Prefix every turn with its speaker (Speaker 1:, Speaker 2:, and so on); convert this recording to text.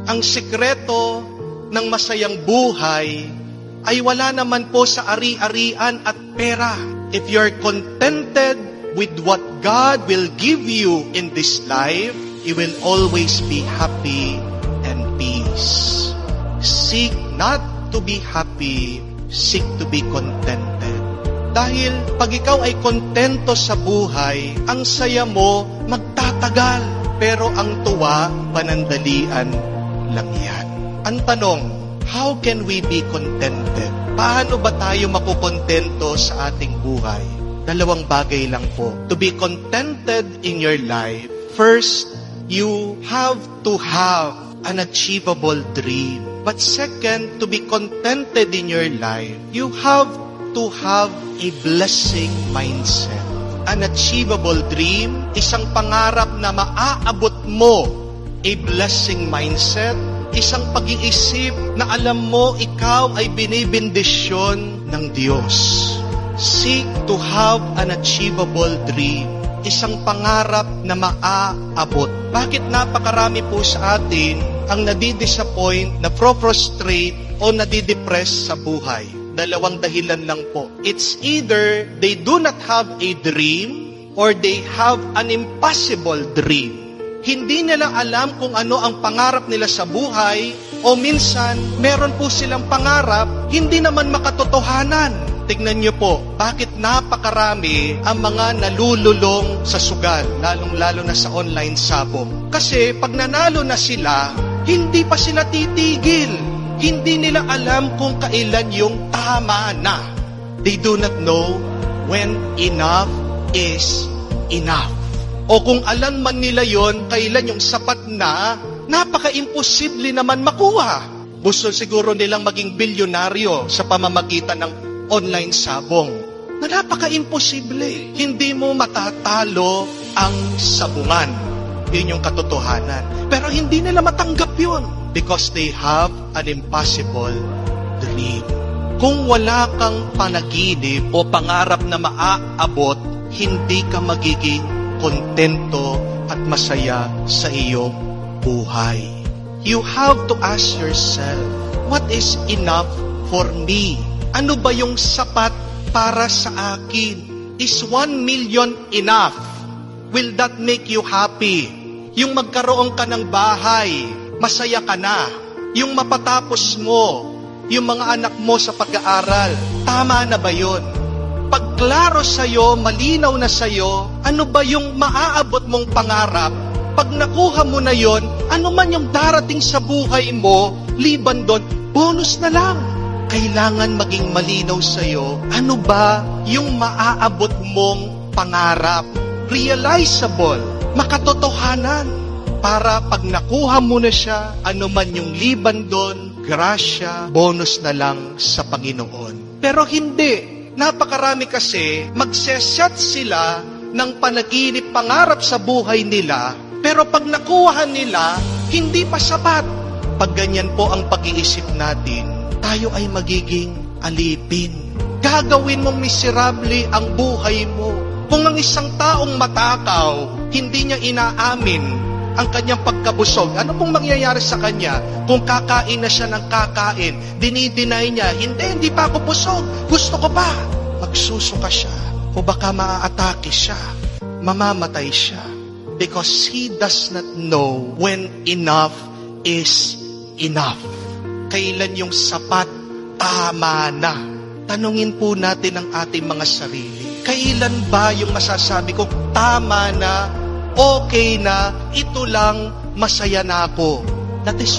Speaker 1: Ang sikreto ng masayang buhay ay wala naman po sa ari-arian at pera. If you're contented with what God will give you in this life, you will always be happy and peace. Seek not to be happy, seek to be contented. Dahil pag ikaw ay kontento sa buhay, ang saya mo magtatagal. Pero ang tuwa, panandalian lang yan. Ang tanong, how can we be contented? Paano ba tayo makukontento sa ating buhay? Dalawang bagay lang po. To be contented in your life, first, you have to have an achievable dream. But second, to be contented in your life, you have to have a blessing mindset. An achievable dream, isang pangarap na maaabot mo. A blessing mindset, isang pag-iisip na alam mo ikaw ay binibindisyon ng Diyos. Seek to have an achievable dream, isang pangarap na maaabot. Bakit napakarami po sa atin ang nadidisappoint, na frustrate o nadidepress sa buhay? Dalawang dahilan lang po. It's either they do not have a dream or they have an impossible dream. Hindi nila alam kung ano ang pangarap nila sa buhay o minsan meron po silang pangarap, hindi naman makatotohanan. Tignan niyo po, bakit napakarami ang mga nalululong sa sugal, lalong-lalo na sa online sabong. Kasi pag nanalo na sila, hindi pa sila titigil. Hindi nila alam kung kailan yung tama na. They do not know when enough is enough. O kung alam man nila yon, kailan yung sapat na, napaka-imposible naman makuha. Gusto siguro nilang maging bilyonaryo sa pamamagitan ng online sabong. Na napaka-imposible. Hindi mo matatalo ang sabungan. Yun yung katotohanan. Pero hindi nila matanggap yun. Because they have an impossible dream. Kung wala kang panaginip o pangarap na maaabot, hindi ka magiging kontento at masaya sa iyong buhay. You have to ask yourself, what is enough for me? Ano ba yung sapat para sa akin? Is 1 million enough? Will that make you happy? Yung magkaroon ka ng bahay, masaya ka na. Yung mapatapos mo, yung mga anak mo sa pag-aaral, tama na ba yun? Pag klaro sa'yo, malinaw na sa'yo, ano ba yung maaabot mong pangarap? Pag nakuha mo na yon, ano man yung darating sa buhay mo, liban doon, bonus na lang. Kailangan maging malinaw sa'yo, ano ba yung maaabot mong pangarap? Realizable, makatotohanan. Para pag nakuha mo na siya, ano man yung liban doon, grasya, bonus na lang sa Panginoon. Pero hindi. Napakarami kasi, magseset sila ng panaginip, pangarap sa buhay nila, pero pag nakuha nila, hindi pa sapat. Pag ganyan po ang pag-iisip natin, tayo ay magiging alipin. Gagawin mong miserable ang buhay mo. Kung ang isang taong matakaw, hindi niya inaamin ang kanyang pagkabusog, ano pong mangyayari sa kanya? Kung kakain na siya ng kakain, dinideny niya, hindi pa ako busog, gusto ko pa. Magsusuka siya, o baka maaatake siya, mamamatay siya. Because he does not know when enough is enough. Kailan yung sapat, tama na. Tanungin po natin ang ating mga sarili. Kailan ba yung masasabi ko, tama na, okay na, ito lang, masaya na ako. That is